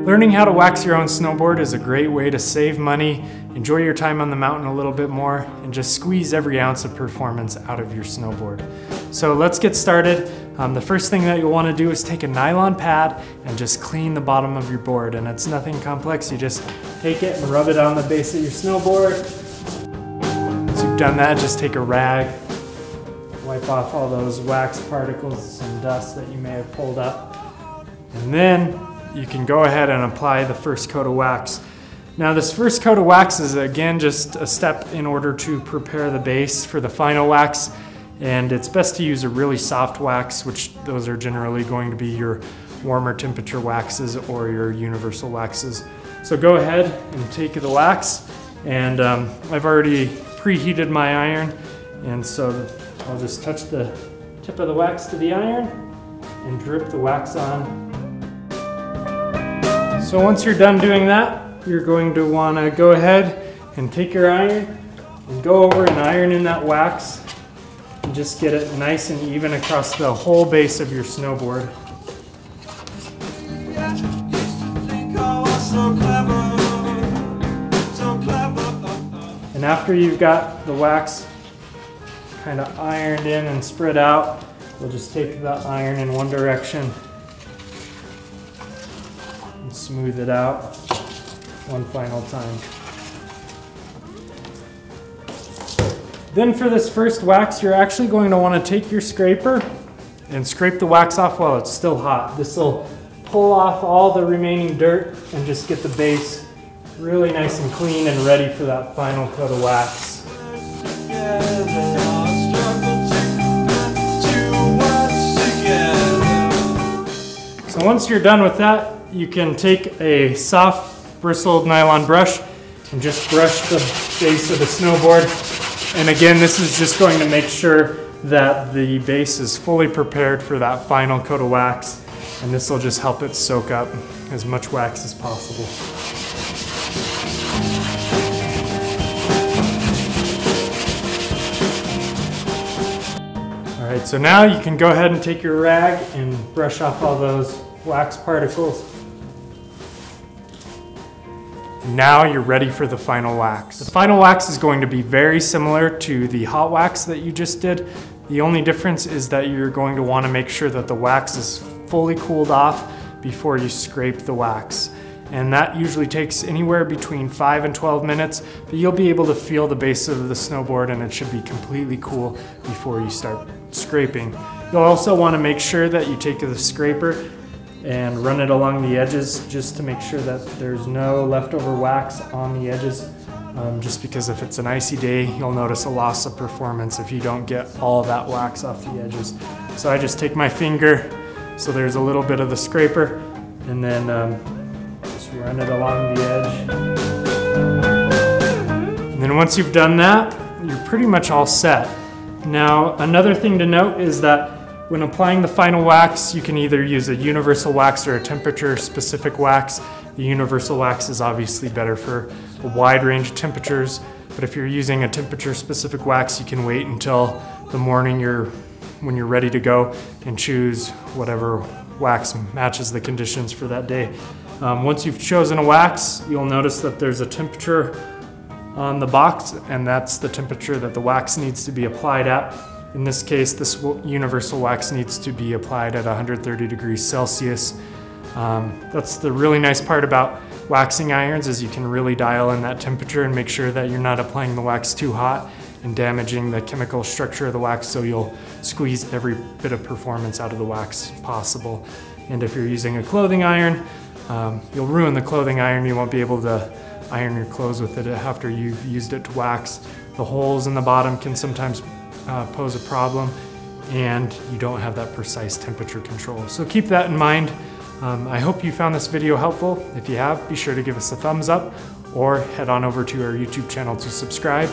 Learning how to wax your own snowboard is a great way to save money, enjoy your time on the mountain a little bit more, and just squeeze every ounce of performance out of your snowboard. So let's get started. The first thing that you'll want to do is take a nylon pad and just clean the bottom of your board. And it's nothing complex, you just take it and rub it on the base of your snowboard. Once you've done that, just take a rag, wipe off all those wax particles and dust that you may have pulled up. And then you can go ahead and apply the first coat of wax. Now this first coat of wax is again just a step in order to prepare the base for the final wax, and it's best to use a really soft wax, which those are generally going to be your warmer temperature waxes or your universal waxes. So go ahead and take the wax, and I've already preheated my iron, and so I'll just touch the tip of the wax to the iron and drip the wax on. So once you're done doing that, you're going to want to go ahead and take your iron and go over and iron in that wax and just get it nice and even across the whole base of your snowboard. And after you've got the wax kind of ironed in and spread out, we'll just take the iron in one direction and smooth it out one final time. Then for this first wax, you're actually going to want to take your scraper and scrape the wax off while it's still hot. This will pull off all the remaining dirt and just get the base really nice and clean and ready for that final coat of wax. So once you're done with that, you can take a soft bristled nylon brush and just brush the base of the snowboard. And again, this is just going to make sure that the base is fully prepared for that final coat of wax, and this will just help it soak up as much wax as possible. All right, so now you can go ahead and take your rag and brush off all those wax particles. Now you're ready for the final wax. The final wax is going to be very similar to the hot wax that you just did. The only difference is that you're going to want to make sure that the wax is fully cooled off before you scrape the wax. And that usually takes anywhere between 5 and 12 minutes, but you'll be able to feel the base of the snowboard and it should be completely cool before you start scraping. You'll also want to make sure that you take the scraper and run it along the edges just to make sure that there's no leftover wax on the edges. Just because if it's an icy day, you'll notice a loss of performance if you don't get all that wax off the edges. So I just take my finger, so there's a little bit of the scraper, and then just run it along the edge. And then once you've done that, you're pretty much all set. Now, another thing to note is that when applying the final wax, you can either use a universal wax or a temperature-specific wax. The universal wax is obviously better for a wide range of temperatures, but if you're using a temperature-specific wax, you can wait until the morning when you're ready to go and choose whatever wax matches the conditions for that day. Once you've chosen a wax, you'll notice that there's a temperature on the box, and that's the temperature that the wax needs to be applied at. In this case, this universal wax needs to be applied at 130 degrees Celsius. That's the really nice part about waxing irons, is you can really dial in that temperature and make sure that you're not applying the wax too hot and damaging the chemical structure of the wax, so you'll squeeze every bit of performance out of the wax possible. And if you're using a clothing iron, you'll ruin the clothing iron. You won't be able to iron your clothes with it after you've used it to wax. The holes in the bottom can sometimes pose a problem, and you don't have that precise temperature control. So keep that in mind. I hope you found this video helpful. If you have, be sure to give us a thumbs up or head on over to our YouTube channel to subscribe.